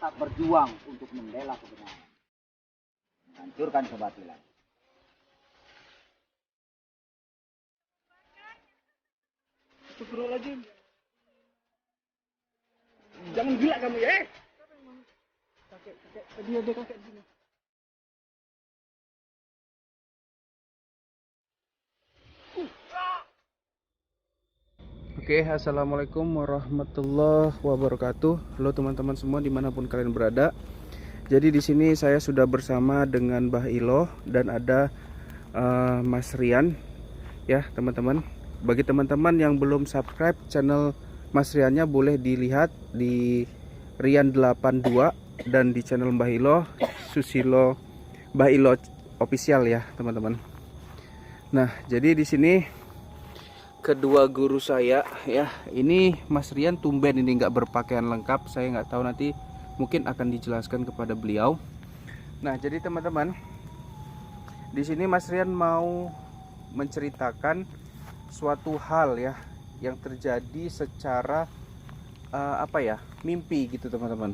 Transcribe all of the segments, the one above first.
tetap berjuang untuk membela kebenaran, menghancurkan kebatilan. Astagfirullahaladzim. Jangan gila kamu ya. Kakek, tadi ada kakek di sini. Oke, assalamualaikum warahmatullahi wabarakatuh. Halo teman-teman semua dimanapun kalian berada. Jadi di sini saya sudah bersama dengan Mbah Ilo dan ada Mas Rian, ya teman-teman. Bagi teman-teman yang belum subscribe channel Mas Riannya, boleh dilihat di Rian 82 dan di channel Mbah Ilo Susilo Mbah Ilo official ya teman-teman. Nah, jadi di sini kedua guru saya ya, ini Mas Rian tumben ini nggak berpakaian lengkap. Saya nggak tahu, nanti mungkin akan dijelaskan kepada beliau. Nah, jadi teman-teman, di sini Mas Rian mau menceritakan suatu hal ya yang terjadi secara mimpi gitu teman-teman.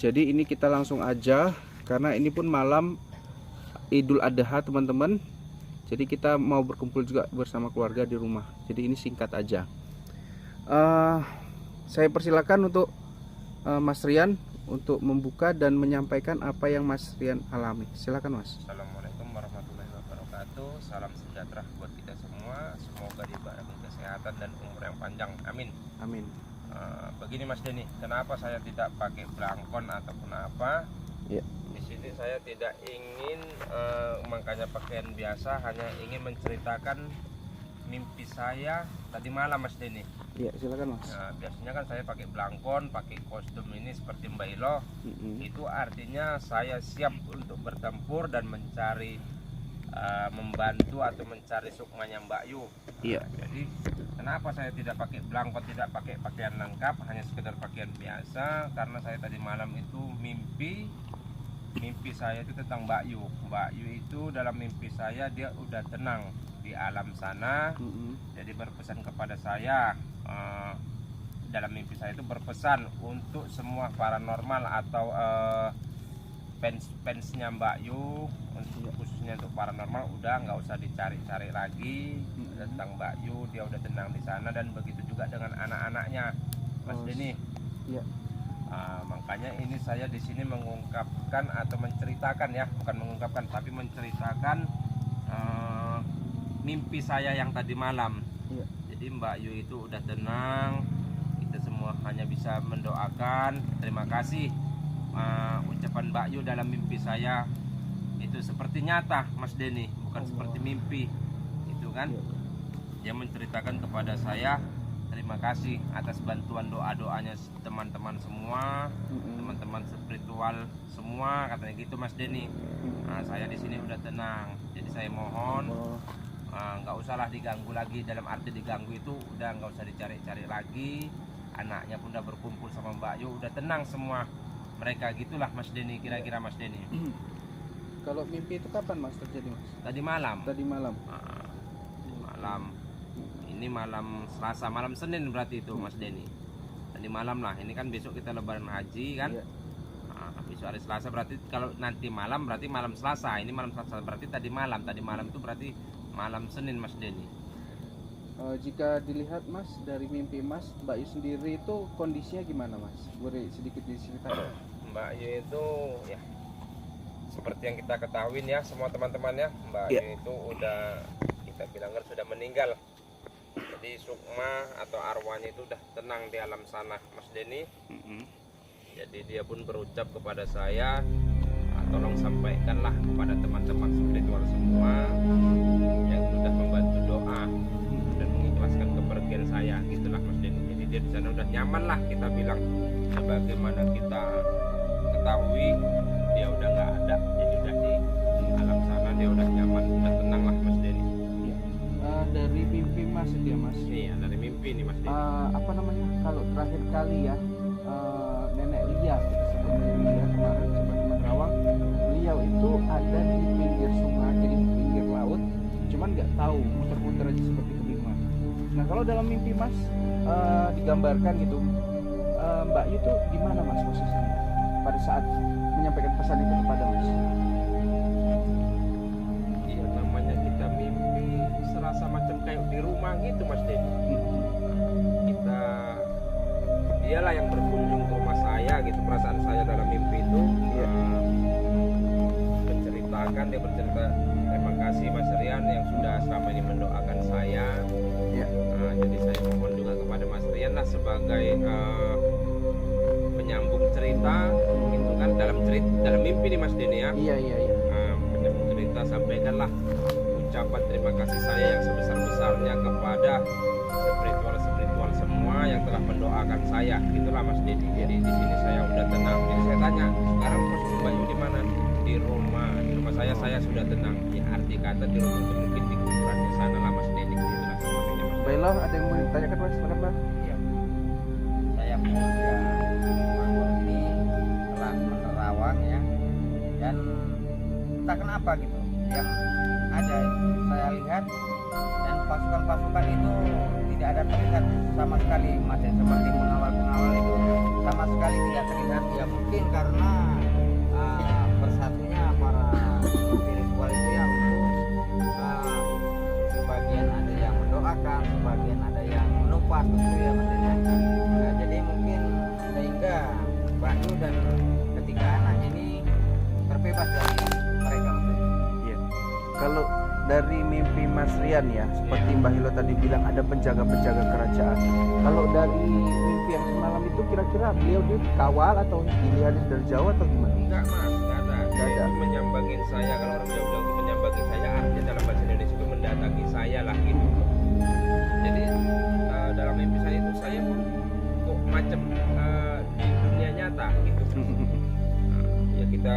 Jadi ini kita langsung aja karena ini pun malam Idul Adha teman-teman. Jadi kita mau berkumpul juga bersama keluarga di rumah. Jadi ini singkat aja. Saya persilakan untuk Mas Rian untuk membuka dan menyampaikan apa yang Mas Rian alami. Silakan Mas. Assalamualaikum warahmatullahi wabarakatuh. Salam sejahtera buat kita semua. Semoga diberikan kesehatan dan umur yang panjang. Amin. Amin. Begini Mas Denny, kenapa saya tidak pakai belangkon ataupun apa? Ya. Di sini saya tidak ingin makanya pakaian biasa, hanya ingin menceritakan mimpi saya tadi malam Mas Denny. Iya, silakan Mas. Nah, biasanya kan saya pakai belangkon, pakai kostum ini seperti Mbak Ilo. Itu artinya saya siap untuk bertempur dan mencari membantu atau mencari sukmanya Mbak Yu. Iya. Jadi kenapa saya tidak pakai belangkon, tidak pakai pakaian lengkap, hanya sekedar pakaian biasa? Karena saya tadi malam itu mimpi saya itu tentang Mbak Yu. Mbak Yu itu dalam mimpi saya dia udah tenang di alam sana. Jadi berpesan kepada saya, dalam mimpi saya itu berpesan untuk semua paranormal atau fansnya Mbak Yu, khususnya untuk paranormal, udah nggak usah dicari-cari lagi tentang Mbak Yu. Dia udah tenang di sana, dan begitu juga dengan anak-anaknya Mas Denny. Iya. Makanya ini saya di sini mengungkapkan atau menceritakan ya, bukan mengungkapkan tapi menceritakan mimpi saya yang tadi malam. Iya. Jadi Mbak Yu itu udah tenang, kita semua hanya bisa mendoakan. Terima kasih. Ucapan Mbak Yu dalam mimpi saya itu seperti nyata Mas Denny, bukan seperti mimpi itu kan. Dia menceritakan kepada saya, terima kasih atas bantuan doa-doanya teman-teman semua, teman-teman spiritual semua, katanya gitu Mas Denny. Saya di sini udah tenang, jadi saya mohon nggak usahlah diganggu lagi. Dalam arti diganggu itu udah nggak usah dicari-cari lagi. Anaknya pun udah berkumpul sama Mbak Yu, udah tenang semua mereka, gitulah Mas Denny, kira-kira Mas Denny. Kalau mimpi itu kapan Mas terjadi Mas? Tadi malam. Tadi malam. Malam. Ini malam Selasa, malam Senin berarti itu Mas Denny. Tadi malam lah. Ini kan besok kita lebaran haji kan. Iya. Besok hari Selasa, berarti kalau nanti malam berarti malam Selasa. Ini malam Selasa, berarti tadi malam. Tadi malam itu berarti malam Senin Mas Denny. Jika dilihat Mas dari mimpi Mas, Mbak Yu sendiri itu kondisinya gimana Mas? Boleh sedikit diceritakan? Mbak Yu itu ya seperti yang kita ketahui ya semua teman-teman ya, Mbak Yu itu udah kita bilang sudah meninggal. Jadi sukma atau arwahnya itu udah tenang di alam sana Mas Denny. Jadi dia pun berucap kepada saya, tolong sampaikanlah kepada teman-teman spiritual semua yang sudah membantu doa dan mengikhlaskan kepergian saya, gitulah Mas Denny. Jadi dia di sana udah nyaman lah, kita bilang sebagaimana kita ketahui dia udah nggak ada, jadi udah di alam sana dia udah nyaman, udah tenang lah Mas Denny. Dari mimpi Mas itu ya Mas? Iya, dari mimpi nih Mas Denny. Apa namanya, kalau terakhir kali ya nenek Lia, kita sebut Lia kemarin sempat di Merawang, beliau itu ada di pinggir sungai, jadi pinggir laut, cuman nggak tahu, muter-muter aja seperti kebingungan. Nah kalau dalam mimpi Mas digambarkan gitu, Mbak Yu tuh di mana Mas posisinya? pada saat menyampaikan pesan itu kepada Mas? Iya, namanya kita mimpi serasa macam kayak di rumah gitu Mas Denny. Kita, dialah yang berkunjung ke rumah saya gitu. Perasaan saya dalam mimpi itu Iya. menceritakan, dia bercerita, terima kasih Mas Rian yang sudah selama ini mendoakan saya. Iya. Jadi saya mohon juga kepada Mas Rian lah sebagai penyambung cerita gitu kan, dalam mimpi nih Mas Denny ya. Iya. Penyambung cerita, sampaikanlah ucapan terima kasih saya yang sebesar-besarnya kepada spiritual semua yang telah mendoakan saya, gitulah Mas Denny. Jadi di sini saya udah tenang. Jadi saya tanya, sekarang posisi Mbak Yu di mana? Di rumah saya sudah tenang. Ya, arti kata di rumah itu mungkin di kuburan di sana lah Mas Denny. Gitulah sepertinya Mas. Baiklah, ada yang mau ditanyakan Mas? Silakan Mas. Iya. Saya pun ya bangun ini telah menerawang ya, dan entah kenapa gitu yang ada saya lihat, dan pasukan-pasukan itu tidak ada terlihat sama sekali Mas, yang seperti pengawal-pengawal itu sama sekali tidak terlihat. Ya mungkin karena bersatunya para spiritual itu ya, untuk sebagian ada yang mendoakan, sebagian ada yang menumpas begitu ya Mas ya. Nah, jadi mungkin sehingga Mbak Yu dan ketiga anak ini terbebas dari mereka Mas. Iya. Kalau dari mimpi Mas Rian ya, seperti Mbak Hilo tadi bilang ada penjaga-penjaga kerajaan. Kalau dari mimpi yang semalam itu kira-kira beliau dikawal atau dilihat dari jauh atau gimana? Enggak Mas, enggak ada. Nggak Dia ada. itu menyambangin saya. Kalau orang Jawa bilang itu menyambangin saya, artinya dalam bahasa Indonesia itu mendatangi saya lah gitu. Jadi dalam mimpi saya itu saya pun kok macam di dunia nyata gitu. Ya kita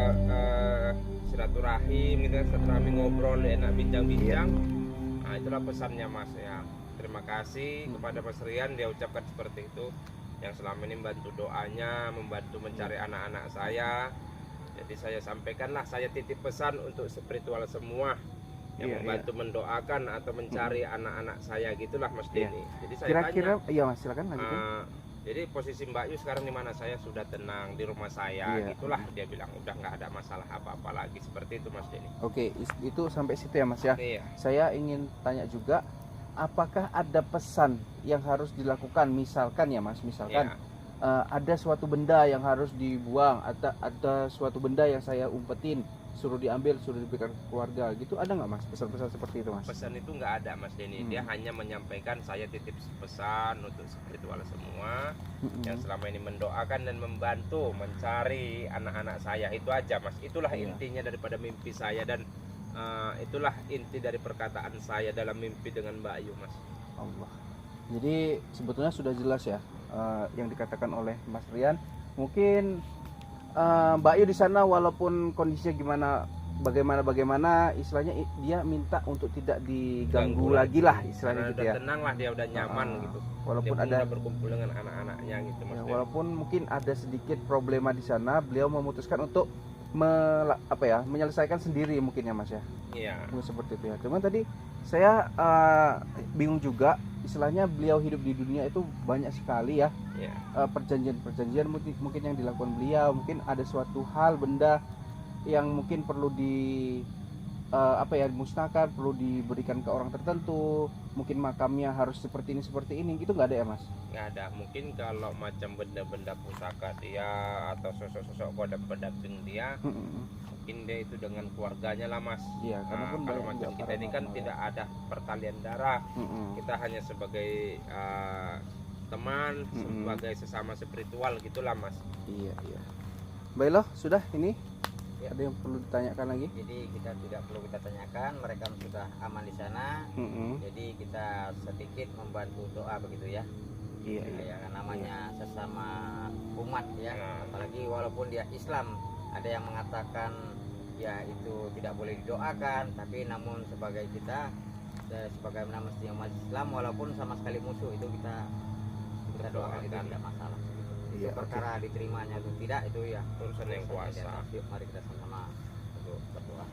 silaturahim gitu, silaturahmi ngobrol enak bincang-bincang. Nah, itulah pesannya Mas ya. Terima kasih kepada Mas Rian, dia ucapkan seperti itu, yang selama ini membantu doanya, membantu mencari anak-anak saya. Jadi saya sampaikanlah, saya titip pesan untuk spiritual semua yang Iya, membantu mendoakan atau mencari anak-anak saya, gitulah Mas Iya. Denny. Jadi saya Kira-kira tanya, iya Mas, silakan lanjutin. jadi posisi Mbak Yu sekarang di mana? Saya sudah tenang di rumah saya, Iya. gitulah dia bilang, udah nggak ada masalah apa-apa lagi, seperti itu Mas Denny. Oke, itu sampai situ ya Mas ya. Iya. Saya ingin tanya juga, apakah ada pesan yang harus dilakukan? Misalkan ya Mas, misalkan Iya. ada suatu benda yang harus dibuang, ada suatu benda yang saya umpetin, suruh diambil, suruh diberikan ke keluarga, gitu ada nggak Mas pesan-pesan seperti itu Mas? Pesan itu nggak ada Mas Denny, dia hanya menyampaikan saya titip pesan untuk spiritual semua yang selama ini mendoakan dan membantu mencari anak-anak saya, itu aja Mas. Itulah Iya. intinya daripada mimpi saya, dan itulah inti dari perkataan saya dalam mimpi dengan Mbak Yu Mas. Allah. Jadi sebetulnya sudah jelas ya yang dikatakan oleh Mas Rian. Mungkin Mbak Yu di sana walaupun kondisinya bagaimana istilahnya dia minta untuk tidak diganggu lagi lah istilahnya Karena gitu udah ya. tenang lah, dia udah nyaman gitu. Walaupun Dia pun ada udah berkumpul dengan anak-anaknya gitu Mas ya, Denny. walaupun mungkin ada sedikit problema di sana, beliau memutuskan untuk menyelesaikan sendiri mungkin ya Mas ya. Iya. Mungkin seperti itu ya. Cuman tadi saya bingung juga, istilahnya beliau hidup di dunia itu banyak sekali ya Iya. perjanjian mungkin yang dilakukan beliau, mungkin ada suatu hal benda yang mungkin perlu dimusnahkan, perlu diberikan ke orang tertentu, mungkin makamnya harus seperti ini gitu, nggak ada ya Mas? Nggak ada. Mungkin kalau macam benda-benda pusaka dia atau sosok-sosok kode pendamping dia, mungkin dia itu dengan keluarganya lah Mas. Iya, karena pun Kalau banyak macam juga kita ini kan paranormal ya. tidak ada pertalian darah, kita hanya sebagai teman, sebagai sesama spiritual gitulah Mas. Iya. Baiklah, sudah ini. Ya. Ada yang perlu ditanyakan lagi? Jadi kita tidak perlu kita tanyakan, mereka sudah aman di sana. Jadi kita sedikit membantu doa begitu ya. Iya. Ya kan, namanya sesama umat ya. Apalagi walaupun dia Islam, ada yang mengatakan ya itu tidak boleh didoakan, tapi namun sebagai kita sebagai muslim umat Islam, walaupun sama sekali musuh, itu kita doakan, itu tidak masalah. Iya, Perkara diterimanya atau tidak itu ya Urusan yang kuasa. Yuk, mari kita sama-sama untuk berdoa.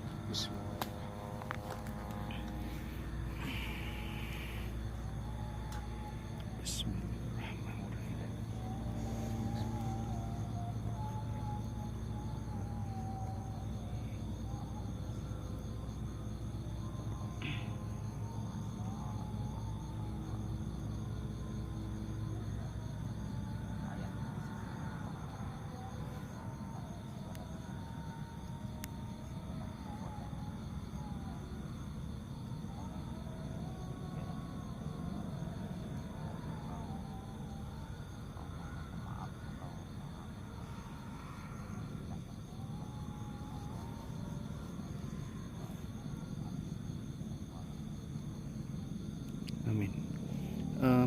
Amin.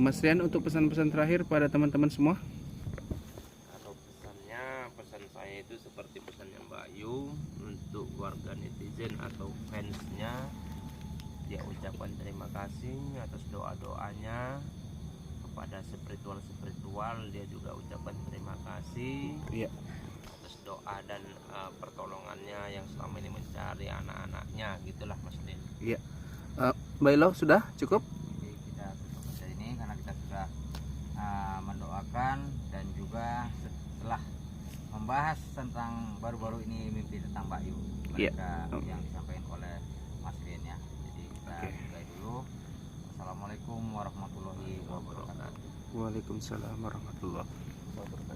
Mas Rian, untuk pesan-pesan terakhir pada teman-teman semua. Kalau pesan saya itu seperti pesannya Mbak Yu untuk warga netizen atau fansnya, dia ucapkan terima kasih atas doa-doanya. Kepada spiritual dia juga ucapkan terima kasih Iya. atas doa dan pertolongannya yang selama ini mencari anak-anaknya, gitulah Mas Din. Iya. Mbak Ilo, sudah cukup? Jadi kita tutup saja ini karena kita sudah mendoakan dan juga setelah membahas tentang baru-baru ini mimpi tentang Mbak Yu, Iya. yang disampaikan oleh Mas Rian ya. Jadi kita mulai dulu. Assalamualaikum warahmatullahi wabarakatuh. Waalaikumsalam warahmatullahi wabarakatuh.